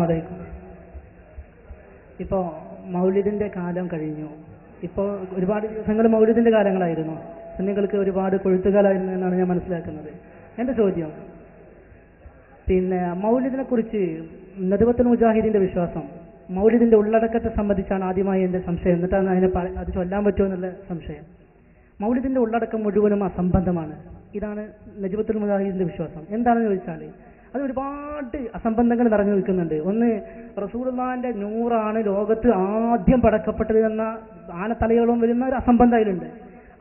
അലൈക്കും. ഇപ്പോൾ മൗലിദിൻ്റെ കാലം കഴിഞ്ഞു. ഇപ്പോൾ ഒരുപാട് ദിവസങ്ങൾ മൗലിദിൻ്റെ കാലങ്ങളായിരുന്നു. സുന്നികൾക്ക് ഒരുപാട് കൊഴുത്തുകാലായിരുന്നു എന്നാണ് ഞാൻ മനസ്സിലാക്കുന്നത്. എൻ്റെ ചോദ്യം, പിന്നെ മൗലിദിനെ കുറിച്ച് നദ്വത്തുൽ മുജാഹിദിൻ്റെ വിശ്വാസം, മൗലിദിൻ്റെ ഉള്ളടക്കത്തെ സംബന്ധിച്ചാണ് ആദ്യമായി എൻ്റെ സംശയം. എന്നിട്ടാണ് അത് ചൊല്ലാൻ പറ്റുമോ എന്നുള്ള സംശയം. മൗലിദിൻ്റെ ഉള്ളടക്കം മുഴുവനും അസംബന്ധമാണ്. ഇതാണ് നജ്വത്തുൽ മുജാഹിദിൻ്റെ വിശ്വാസം. എന്താണെന്ന് ചോദിച്ചാൽ അത് ഒരുപാട് അസംബന്ധങ്ങൾ നിറഞ്ഞു നിൽക്കുന്നുണ്ട്. ഒന്ന്, റസൂലുള്ളാഹിന്റെ നൂറാണ് ലോകത്ത് ആദ്യം പടക്കപ്പെട്ടത് എന്ന ആനത്തലയോളം വരുന്ന ഒരു അസംബന്ധം അതിലുണ്ട്.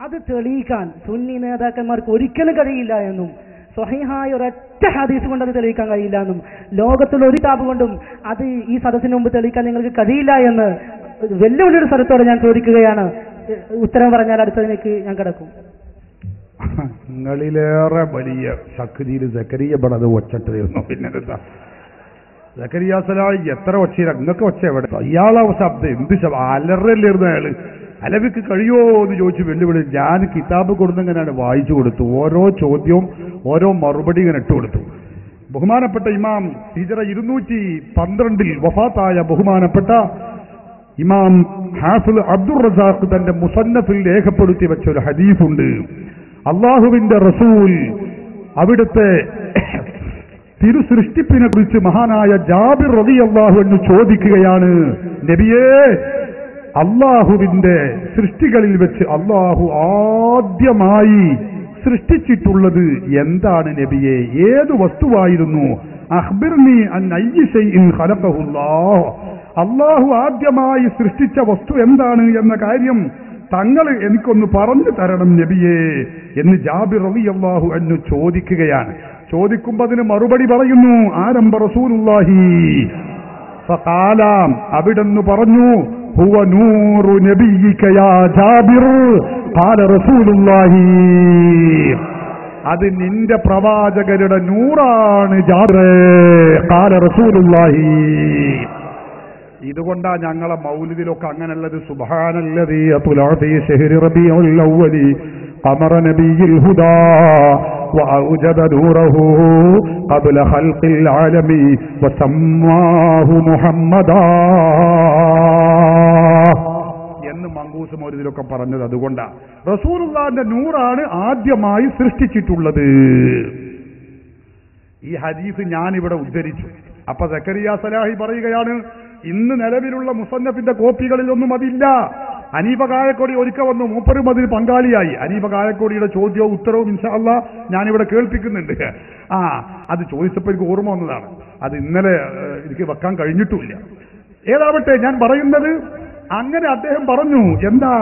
അത് തെളിയിക്കാൻ സുന്നി നേതാക്കന്മാർക്ക് ഒരിക്കലും കഴിയില്ല എന്നും, സ്വഹീഹായ ഒരൊറ്റ ഹദീസ് കൊണ്ട് അത് തെളിയിക്കാൻ കഴിയില്ല എന്നും, ലോകത്തുള്ള ഒരു കിതാബ് കൊണ്ടും അത് ഈ സദസ്സിന് മുമ്പ് തെളിയിക്കാൻ നിങ്ങൾക്ക് കഴിയില്ല എന്ന് വെല്ലുവിളിയുടെ സ്ഥലത്തോടെ ഞാൻ ചോദിക്കുകയാണ്. ഉത്തരം പറഞ്ഞാൽ അടുത്തതിലേക്ക് ഞാൻ കിടക്കും. നിങ്ങളിലേറെ വലിയ ശക്തിയിൽ സക്കരിയ പടത് ഒച്ചട്ടായിരുന്നു. പിന്നെന്താ സക്കരിയ സലാഹി എത്ര ഒച്ചയില്ല, നിങ്ങൾക്ക് ഒച്ച എവിടെ? ഇയാളെ ശബ്ദം എന്ത് അലറല്ലായിരുന്നു അയാള്. അലവിക്ക് കഴിയോ എന്ന് ചോദിച്ചു വെല്ലുവിളി. ഞാൻ കിതാബ് കൊടുത്തെങ്ങനെയാണ് വായിച്ചു കൊടുത്തു. ഓരോ ചോദ്യവും ഓരോ മറുപടി ഇങ്ങനെ ഇട്ട് കൊടുത്തു. ബഹുമാനപ്പെട്ട ഇമാം ഹിജറ 212 വഫാത്തായ ബഹുമാനപ്പെട്ട ഇമാം ഹാഫിദ് അബ്ദുർ റസാഖ് തന്റെ മുസന്നഫിൽ രേഖപ്പെടുത്തി വെച്ച ഒരു ഹദീസുണ്ട്. അള്ളാഹുവിന്റെ റസൂൽ അവിടുത്തെ തിരുസൃഷ്ടിപ്പിനെ കുറിച്ച് മഹാനായ ജാബിർ റളിയല്ലാഹു അൻഹു ചോദിക്കുകയാണ്, നബിയേ, അള്ളാഹുവിന്റെ സൃഷ്ടികളിൽ വെച്ച് അള്ളാഹു ആദ്യമായി സൃഷ്ടിച്ചിട്ടുള്ളത് എന്താണ് നബിയെ? ഏത് വസ്തുവായിരുന്നു? അഖ്ബിർനി അൻ അയ്യി ശൈഇൻ ഖലഖഹുല്ലാഹ്. അള്ളാഹു ആദ്യമായി സൃഷ്ടിച്ച വസ്തു എന്താണ് എന്ന കാര്യം തങ്ങൾ എനിക്കൊന്ന് പറഞ്ഞു തരണം നബിയേ എന്ന് ജാബിർ റളിയല്ലാഹു അൻഹു ചോദിക്കുകയാണ്. ചോദിക്കുമ്പോൾ അതിന് മറുപടി പറയുന്നു ആരംഭ റസൂലുള്ളാഹി ഫഖാല, അവിടെന്ന് പറഞ്ഞു, ഹുവ നൂറു നബിയിക യാ ജാബിർ ഖാല റസൂലുള്ളാഹി, അത് നിന്റെ പ്രവാചകരുടെ നൂറാണ് ജാബിറേ ഖാല റസൂലുള്ളാഹി. ഇതുകൊണ്ടാ ഞങ്ങളെ മൗലിദിലൊക്കെ അങ്ങനെയുള്ളത്. സുബ്ഹാനല്ലദീ അത്ലഅ ശഹ്രി റബീഉൽ അവ്വലി ഖമറ നബിയിൽ ഹുദാ വഅൗജദ നൂറഹു ഖബ്ല ഖൽഖിൽ ആലമി വസമ്മാഹു മുഹമ്മദാ എന്ന് മങ്കൂസ് മൗലിദിലൊക്കെ പറഞ്ഞത്. അതുകൊണ്ടാ റസൂലുള്ളാഹിന്റെ നൂറാണ് ആദ്യമായി സൃഷ്ടിച്ചിട്ടുള്ളത്. ഈ ഹദീസ് ഞാൻ ഇവിടെ ഉദ്ധരിച്ചു. അപ്പൊ സക്കരിയ സലാഹി പറയുകയാണ്, ഇന്ന് നിലവിലുള്ള മുസന്നഫിന്റെ കോപ്പികളിലൊന്നും അതില്ല. അനീഫ കായക്കൊടി ഒരുക്ക വന്നു, മൂപ്പരും അതിൽ പങ്കാളിയായി. അനീഫ കായക്കൊടിയുടെ ചോദ്യവും ഉത്തരവും ഇൻഷാ അല്ലാഹ് ഞാനിവിടെ കേൾപ്പിക്കുന്നുണ്ട്. അത് ചോദിച്ചപ്പോൾ എനിക്ക് ഓർമ്മ വന്നതാണ്. അത് ഇന്നലെ എനിക്ക് വെക്കാൻ കഴിഞ്ഞിട്ടുമില്ല. ഏതാവട്ടെ, ഞാൻ പറയുന്നത് അങ്ങനെ അദ്ദേഹം പറഞ്ഞു. എന്താ?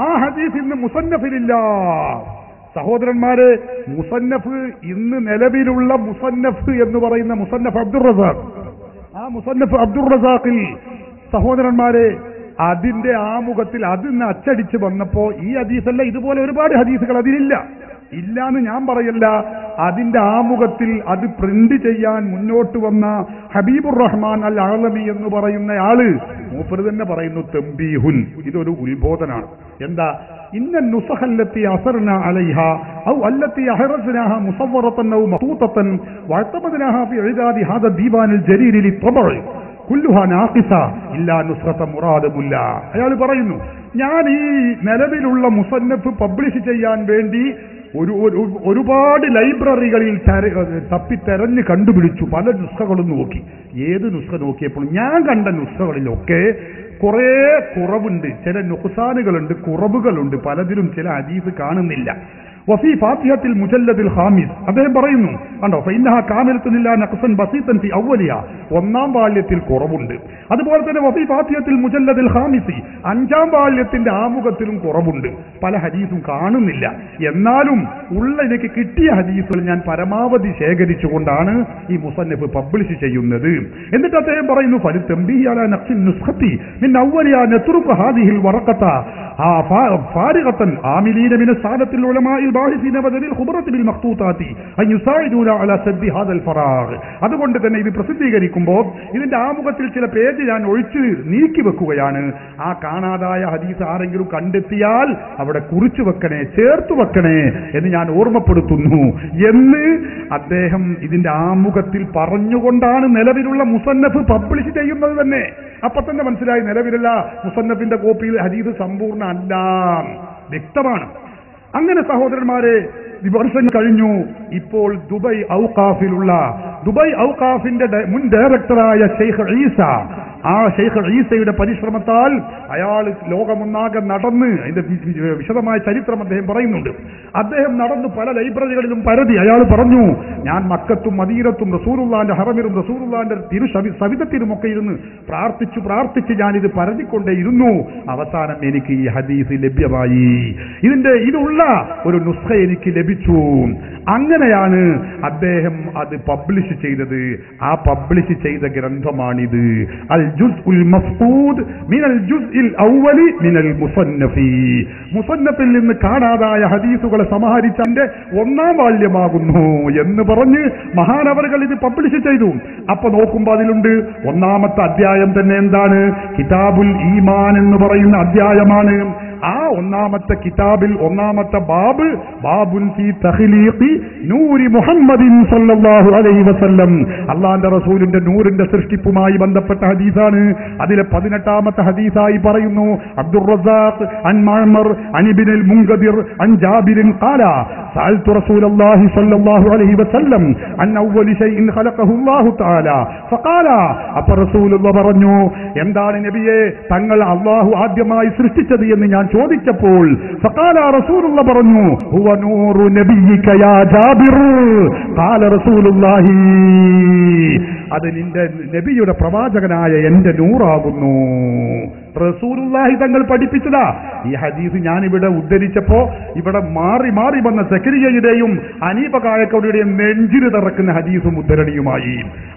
ആ ഹദീസ് ഇന്ന് മുസന്നഫിലില്ല. സഹോദരന്മാരെ, മുസന്നഫ് ഇന്ന് നിലവിലുള്ള മുസന്നഫ് എന്ന് പറയുന്ന മുസന്നഫ് അബ്ദുർ റസാഖ്, ആ മുസന്നഫ് അബ്ദുർ റസാഖിൽ സഹോദരന്മാരെ അതിന്റെ ആമുഖത്തിൽ അതിന്ന് അച്ചടിച്ച് വന്നപ്പോ ഈ ഹദീസല്ല, ഇതുപോലെ ഒരുപാട് ഹദീസുകൾ അതിലില്ല. ഇല്ലാന്ന് ഞാൻ പറയല്ല. അതിന്റെ ആമുഖത്തിൽ അത് പ്രിന്റ് ചെയ്യാൻ മുന്നോട്ട് വന്ന ഹബീബുർ റഹ്മാൻ അൽ ആലമി എന്ന് പറയുന്ന ആള് മൂപ്പര് തന്നെ പറയുന്നു, തംബീഹുൻ, ഇതൊരു ഉത്ബോധനാണ്. എന്താ? ഇന്ന നുസഖല്ലത്തി അസർന അലൈഹ ഔ അല്ലത്തി അഹറസ്നാഹ മുസവ്വറതൻ ഔ മഖൂതതൻ വഅതമദ്നാഹ ഫി ഇദാദി ഹാദ ദീവാനിൽ ജരീരി ലിത്ബഅ കുല്ലുഹാ നാഖിസ ഇല്ലാ നുസ്ഖത മുറാദുല്ല. അയാൾ പറയുന്നു, ഞാൻ ഈ നിലവിലുള്ള മുസന്നഫ് പബ്ലിഷ് ചെയ്യാൻ വേണ്ടി ഒരുപാട് ലൈബ്രറികളിൽ തപ്പി തെരഞ്ഞ് കണ്ടുപിടിച്ചു. പല നുസ്ഖകളും നോക്കി. ഏത് നുസ്ഖ നോക്കിയപ്പോൾ ഞാൻ കണ്ട നുസ്ഖകളിലൊക്കെ കുറെ കുറവുണ്ട്, ചില നുഖ്സാനുകളുണ്ട്, കുറവുകളുണ്ട്. പലതിലും ചില ഹദീസ് കാണുന്നില്ല. വഫി ഫാത്തിഹത്തിൽ മുജല്ലദിൽ ഖാമിസ് അദ്ദേഹം പറയുന്നു, കണ്ടോ, ഫഇന്നഹ കാമിലത്തുൻ ഇല്ലാ നഖ്സൻ ബസീതൻ ഫി അവ്വലിഹ, ഒന്നാം വാല്യത്തിൽ കുറവുണ്ട്. അതുപോലെ തന്നെ വഫി ഫാത്തിഹത്തിൽ മുജല്ലദിൽ ഖാമിസി, അഞ്ചാം വാല്യത്തിന്റെ ആമുഖത്തിലും കുറവുണ്ട്. പല ഹദീസും കാണുന്നില്ല. എന്നാലും ഉള്ള എനിക്ക് കിട്ടിയ ഹദീസുകൾ ഞാൻ പരമാവധി ശേഖരിച്ചുകൊണ്ടാണ് ഈ മുസന്നഫ് പബ്ലിഷ് ചെയ്യുന്നത്. എന്നിട്ട് അദ്ദേഹം പറയുന്നു, ഫലി തംബീഹി അലാ നഖ്സിൻ നുസ്ഖതി മിൻ അവ്വലിഹ നത്റുക ഹാദിഹിൽ വറഖത فارغة عاملين من السادة العلماء الباحثين وذوي الخبرة بالمخطوطات أن يساعدونا على سد هذا الفراغ. അതുകൊണ്ട് തന്നെ ഇത് പ്രസിദ്ധീകരിക്കുമ്പോൾ ഇതിന്റെ ആമുഖത്തിൽ ചില പേജ് ഞാൻ ഒഴിച്ച് നീക്കി വെക്കുകയാണ്. ആ കാണാതായ ഹദീസ് ആരെങ്കിലും കണ്ടെത്തിയാൽ അവിടെ കുറിച്ചു വെക്കണേ, ചേർത്തു വെക്കണേ എന്ന് ഞാൻ ഓർമ്മപ്പെടുത്തുന്നു എന്ന് അദ്ദേഹം ഇതിന്റെ ആമുഖത്തിൽ പറഞ്ഞുകൊണ്ടാണ് നിലവിലുള്ള മുസന്നഫ് പബ്ലിഷ് ചെയ്യുന്നത് തന്നെ. അപ്പൊ തന്നെ മനസ്സിലായി നിലവിലുള്ള മുസന്നഫിന്റെ കോപ്പിയിൽ ഹദീസ് സമ്പൂർണ്ണ അല്ല, വ്യക്തമാണ്. അങ്ങനെ സഹോദരന്മാരെ, വർഷങ്ങൾ കഴിഞ്ഞു. ഇപ്പോൾ ദുബൈ ഔഖാഫിന്റെ മുൻ ഡയറക്ടറായ ഷെയ്ഖ് ഈസ, ആ ഷെയ്ഖ് ഈസയുടെ പരിശ്രമത്താൽ അയാൾ ലോകമൊന്നാകെ നടന്ന്, അതിന്റെ വിശദമായ ചരിത്രം അദ്ദേഹം പറയുന്നുണ്ട്. അദ്ദേഹം നടന്നു പല ലൈബ്രറികളിലും പരതി. അയാൾ പറഞ്ഞു, ഞാൻ മക്കത്തും മദീനത്തും റസൂലുള്ളാന്റെ ഹറമിലും റസൂലുള്ളാന്റെ സവിധത്തിലുമൊക്കെ ഇരുന്ന് പ്രാർത്ഥിച്ച് ഞാനിത് പരതിക്കൊണ്ടേയിരുന്നു. അവസാനം എനിക്ക് ഈ ഹദീസ് ലഭ്യമായി, ഇതുള്ള ഒരു നുസ്ഖ എനിക്ക് ലഭിച്ചു. അങ്ങനെയാണ് അദ്ദേഹം അത് പബ്ലിഷ് ചെയ്തത്. ആ പബ്ലിഷ് ചെയ്ത ഗ്രന്ഥമാണിത്, അൽ ജുസ്ഉൽ മഫ്ഖൂദ് മിനൽ ജുസ്ഇൽ അവ്വലി മിനൽ മുസന്നഫി. മുസന്നഫിൽ നിന്ന് കാണാതായ ഹദീസുകളെ സമാഹരിച്ചതിന്റെ 1ാം വാല്യമാകുന്നു എന്ന് പറഞ്ഞ് മഹാനവറുകൾ ഇത് പബ്ലിഷ് ചെയ്തു. അപ്പൊ നോക്കുമ്പോ അതിലുണ്ട് 1ാമത്തെ അധ്യായം തന്നെ എന്താണ്? കിതാബുൽ ഈമാൻ എന്ന് പറയുന്ന അധ്യായമാണ്. ആ 1ാമത്തെ കിതാബിൽ 1ാമത്തെ ബാബുൻ ഫീ തഖ്ലീഖി നൂരി മുഹമ്മദിൻ സല്ലല്ലാഹു അലൈഹി വസല്ലം, അല്ലാഹുവിന്റെ റസൂലിന്റെ നൂറിന്റെ സൃഷ്ടിപ്പുമായി ബന്ധപ്പെട്ട ഹദീസാണ്. അതിലെ 18ാമത്തെ ഹദീസായി പറയുന്നു, അബ്ദുർ റസാഖ് അൻ മഅ്മർ അൻ ഇബ്നുൽ മുൻകദിർ അൻ ജാബിർ ഖാല സഅൽതു റസൂലല്ലാഹി സല്ലല്ലാഹു അലൈഹി വസല്ലം അൻ അവ്വലി ശൈഇൻ ഖലഖഹു അല്ലാഹു തആല ഫഖാല. അപ്പോൾ റസൂലുള്ളാഹി പറഞ്ഞു, എന്താണ് നബിയെ തങ്ങൾ അല്ലാഹു ആദ്യമായി സൃഷ്ടിച്ചത് എന്ന് ഞാൻ ചോദിച്ചപ്പോൾ ഫഖാല റസൂലുള്ളാഹി പറഞ്ഞു, ഹുവ നൂറു നബിയിക യാ ജാബിർ. ഖാല റസൂലുള്ളാഹി, അത് നിന്റെ നബിയുടെ പ്രവാചകനായ എന്റെ നൂറാകുന്നു. റസൂലുള്ളാഹി തങ്ങൾ പഠിപ്പിച്ചതാ. ഈ ഹദീസ് ഞാനിവിടെ ഉദ്ധരിച്ചപ്പോ ഇവിടെ മാറി വന്ന സക്കരിയയുടെയും അനീഫ കായക്കോടിയുടെയും നെഞ്ചിന് തറക്കുന്ന ഹദീസും ഉദ്ധരണിയുമായി.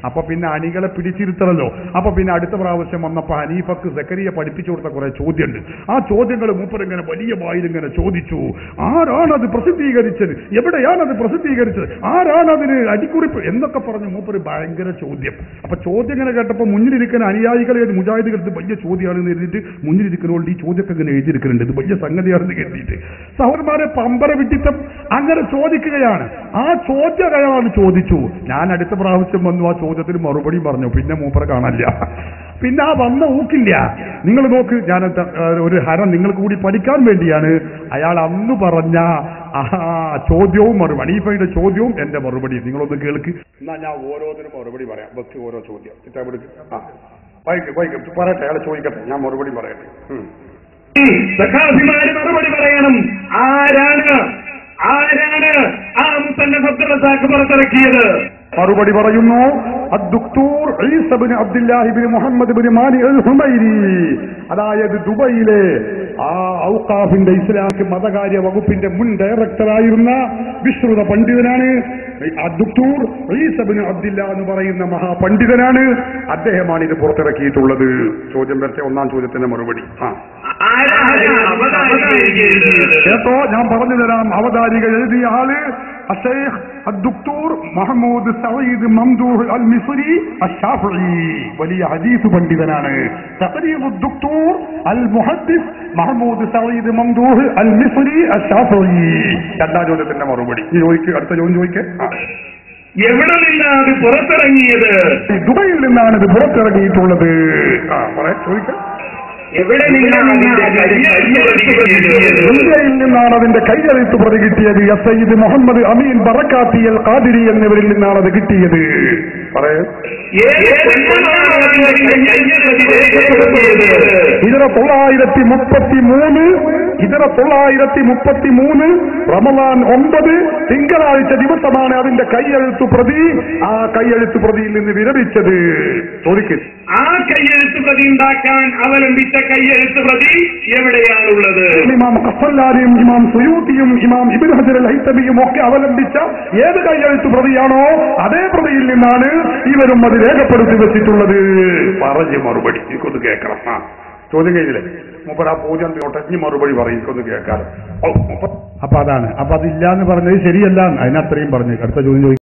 അപ്പൊ പിന്നെ അണികളെ പിടിച്ചിരുത്തണല്ലോ. അപ്പൊ പിന്നെ അടുത്ത പ്രാവശ്യം വന്നപ്പോ ഹനീഫക്ക് സക്കരിയ പഠിപ്പിച്ചു കൊടുത്ത കുറെ ചോദ്യമുണ്ട്. ആ ചോദ്യങ്ങൾ മൂപ്പരിങ്ങനെ വലിയ വായിലിങ്ങനെ ചോദിച്ചു. ആരാണത് പ്രസിദ്ധീകരിച്ചത്, എവിടെയാണത് പ്രസിദ്ധീകരിച്ചത്, ആരാണതിന് അടിക്കുറിപ്പ് എന്നൊക്കെ പറഞ്ഞു മൂപ്പര് ഭയങ്കര ചോദ്യം. അപ്പൊ ചോദ്യം ഇങ്ങനെ കേട്ടപ്പോ മുന്നിലിരിക്കുന്ന അനുയായികളെ മുജാഹിദുകൾക്ക് വലിയ ചോദ്യമാണെന്ന് എഴുതിയിട്ട് മുന്നിലിരിക്കുന്നതുകൊണ്ട് ഈ ചോദ്യമൊക്കെ ഇങ്ങനെ എഴുതിയിരിക്കുന്നുണ്ട്, ഇത് വലിയ സംഗതിയാണെന്ന് കരുതിയിട്ട്. സഹോദരന്മാരെ, പമ്പര വിട്ടിത്തം അങ്ങനെ ചോദിക്കുകയാണ്. ആ ചോദ്യം അയാളാണ് ചോദിച്ചു. ഞാൻ അടുത്ത പ്രാവശ്യം വന്നു, ആ ചോദ്യത്തിന് മറുപടി പറഞ്ഞു. പിന്നെ മൂപ്പരെ കാണാനില്ല, പിന്നെ ആ വന്ന ഊക്കില്ല. നിങ്ങൾ നോക്ക്, ഞാൻ ഒരു ഹരം നിങ്ങൾക്ക് കൂടി പഠിക്കാൻ വേണ്ടിയാണ് അയാൾ അന്ന് പറഞ്ഞ ചോദ്യവും ഹനീഫയുടെ ചോദ്യവും എന്റെ മറുപടി നിങ്ങളൊന്ന് കേൾക്ക്. എന്നാ ഞാൻ ഓരോന്നിനും മറുപടി പറയാം. ബസ് ഓരോ ചോദ്യം പറയട്ടെ, അയാളെ ചോദിക്കട്ടെ, ഞാൻ മറുപടി പറയട്ടെ. മറുപടി പറയണം. ആരാണ് ആ മുസന്നഫ് അബ്ദുർ റസാഖ് പുറത്തിറക്കിയത്? മറുപടി പറയുന്നു, അദ്ദുക്തൂർ ഈസ ഇബ്നു അബ്ദുല്ലാഹി ഇബ്നു മുഹമ്മദ് ഇബ്നു മാനി അൽ ഹുമൈരി, അതായത് ദുബൈയിലെ ആ ഔഖാഫിന്റെ ഇസ്ലാമിക് മതകാര്യ വകുപ്പിന്റെ മുൻ ഡയറക്ടറായിരുന്ന വിശ്രുത പണ്ഡിതനാണ്. അദ്ദുക്തൂർ ഈസ ഇബ്നു അബ്ദുല്ലാ എന്ന് പറയുന്ന മഹാപണ്ഡിതനാണ്. അദ്ദേഹമാണ് ഇത് പുറത്തിറക്കിയിട്ടുള്ളത്. ചോദ്യം വരച്ച 1ാം ചോദ്യത്തിന്റെ മറുപടി. കേട്ടോ, ഞാൻ പറഞ്ഞു തരാം. അവതാരിക എഴുതിയ ആള് الشيخ الدكتور محمود سعيد ممدوح المصري الشافعي, വലിയ ഹദീസ് പണ്ഡിതനാണ്. تقرير الدكتور المحدث محمود سعيد ممدوح المصري الشافعي. 2ാം ചോദ്യത്തിന്റെ മറുപടി അടുത്ത ചോദ്യം ചോദിക്കേ. എവിടെ നിന്നാണ് ഇത് പുറത്തിറങ്ങിയത്? ദുബൈയിൽ നിന്നാണ് ഇത് പുറത്തിറങ്ങിയിട്ടുള്ളത്. ചോദിക്കാം. എവിടെ നിന്നാണ് ഇന്ത്യയിൽ നിന്നാണ് അതിന്റെ കൈയെഴുത്ത് പ്രതി കിട്ടിയത്. സയ്യിദ് മുഹമ്മദ് അമീൻ ബറക്കാത്തി അൽ ഖാദിരി എന്നിവരിൽ നിന്നാണ് അത് കിട്ടിയത്. പറയൂ. 1933 റമളാൻ 9 തിങ്കളാഴ്ച ദിവസമാണ് അതിന്റെ കൈയെഴുത്ത് പ്രതി ആ കൈയെഴുത്ത് പ്രതിയിൽ നിന്ന് വിരമിച്ചത്. ചോദിക്കും. ആ കൈയെഴുത്ത് പ്രതി ഉണ്ടാക്കാൻ അവലംബിച്ച കൈയെഴുത്ത് പ്രതി എവിടെയാണുള്ളത്? ഇമാം ഖസ്സലാനിയും ഇമാം സുയൂത്തിയും ഇമാം ഇബ്നു ഹജർ അൽ ഹൈതമിയും ഒക്കെ അവലംബിച്ച ഏത് കൈയെഴുത്ത് പ്രതിയാണോ അതേ പ്രതിയിൽ നിന്നാണ് ഇവരും അത് രേഖപ്പെടുത്തി വെച്ചിട്ടുള്ളത്. പറഞ്ഞ് മറുപടി എനിക്കൊന്ന് കേൾക്കണം. ചോദ്യം കഴിഞ്ഞില്ലേ? മൂപ്പർ ആ പൂജ്യം ഒട്ടഞ്ഞ് മറുപടി പറയും, എനിക്കൊന്ന് കേൾക്കാറ്. അപ്പൊ അതാണ്. അപ്പൊ അതില്ല എന്ന് പറഞ്ഞത് ശരിയല്ല, അതിനത്രയും പറഞ്ഞു. അടുത്ത ചോദ്യം ചോദിക്കും.